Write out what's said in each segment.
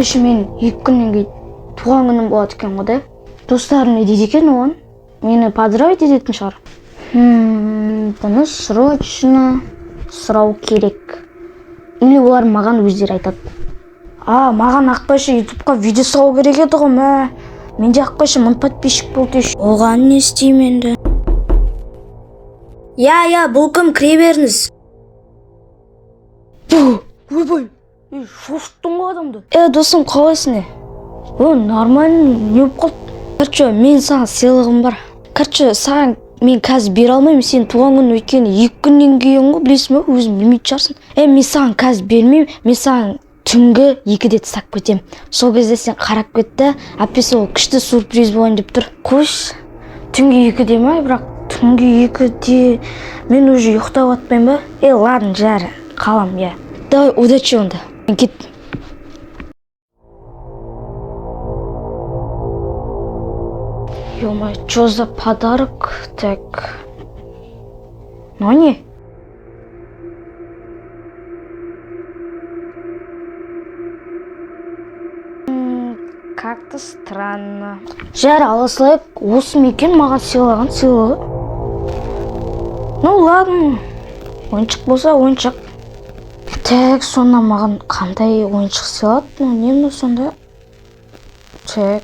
короче, мен 2 күннен кейін туған күнім болады екен ғой да. Достарым не дейді екен оған? Мені поздравить ететін шығар. Бұны срочно сұрау керек. Или олар маған өздері айтады. Маған ақпайшы ютубқа видео салу керек еді ғой, мә. Менде ақпайшы 1000 подписчик болды. Оған не істеймін енді? Я, бұл кім, кіре беріңіз. Ойбай, шошыттың ғой адамды. Досым, қалайсың? Нормально, не болып қалды? Короче, мен саған сыйлығым бар. Короче, саған мен қазір бере алмаймын, сен туған күн өйткені 2 күннен кейін ғой, білесің бе, өзің білмейтін шығарсың. Мен саған қазір бермеймін, мен саған түнгі 2-де тастап кетем. Сол кезде сен қарап кетті, әпкесі ол күшті сюрприз болайын деп тұр. Қош, түнгі 2-де ме, бірақ түнгі 2-де мен уже ұйықтап атпаймын ба? Ладно, жәрі, қалам, я. Давай, удачи онда. Мен кеттім. Ё-моё, что за подарок? Так. Ну не. Как-то странно. Жар, аласылайық, осы мекен маған сыйлаған сыйлығы. Ну ладно, ойыншық болса ойыншық. Так, сонда маған қандай ойыншық сыйлады? Не сонда? Так.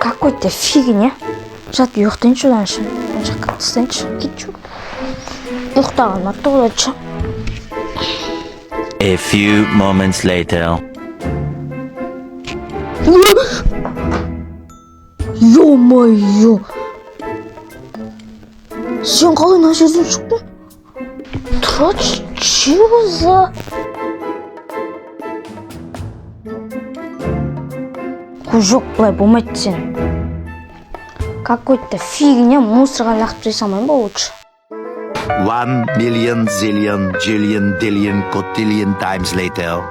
Какой-то фигня. Жат, ұйықтайыншы одан үшін. Мен жаққа тастайыншы. Кетші. Ұйықтаған атты олайыншы. A few moments later. Ё-моё. Сен қалай мына жерден шықтың? Тұрады, че за... Жоқ, бұлай болмайды сен. Какой-то фигня, мусорға лақтырып тастай салмайын ба лучше? 1 million zillion jillion dillion cotillion times later.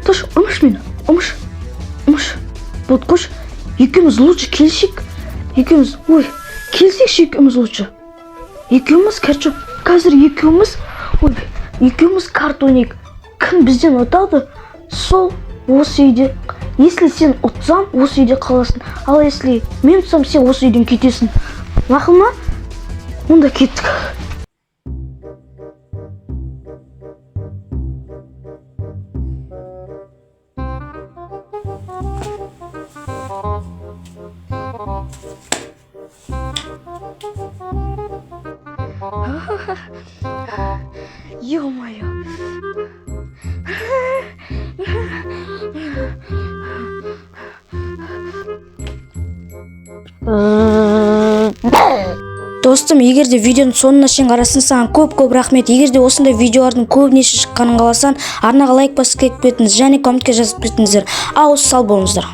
Тош, ұмыш мені, ұмыш. Вот, қош, екеуміз лучше келсек. Келсекші екеуміз лучше. Екеуміз, қазір екеуміз карт ойнайық. Кім бізден ұтады, сол осы үйде. Если сен ұтсаң, осы үйде қаласың. Ал если мен ұтсам, сен осы үйден кетесің. Мақұл ма? Онда кеттік. Ё-моё. Достым, егерде видеоның соңына шейін қарасын, саған көп рахмет. Егерде осындай видеолардың көбінесе шыққанын қаласаң, арнаға лайк басып кетпетіңіз және комментке жазып кетіңіздер. Сау болыңыздар.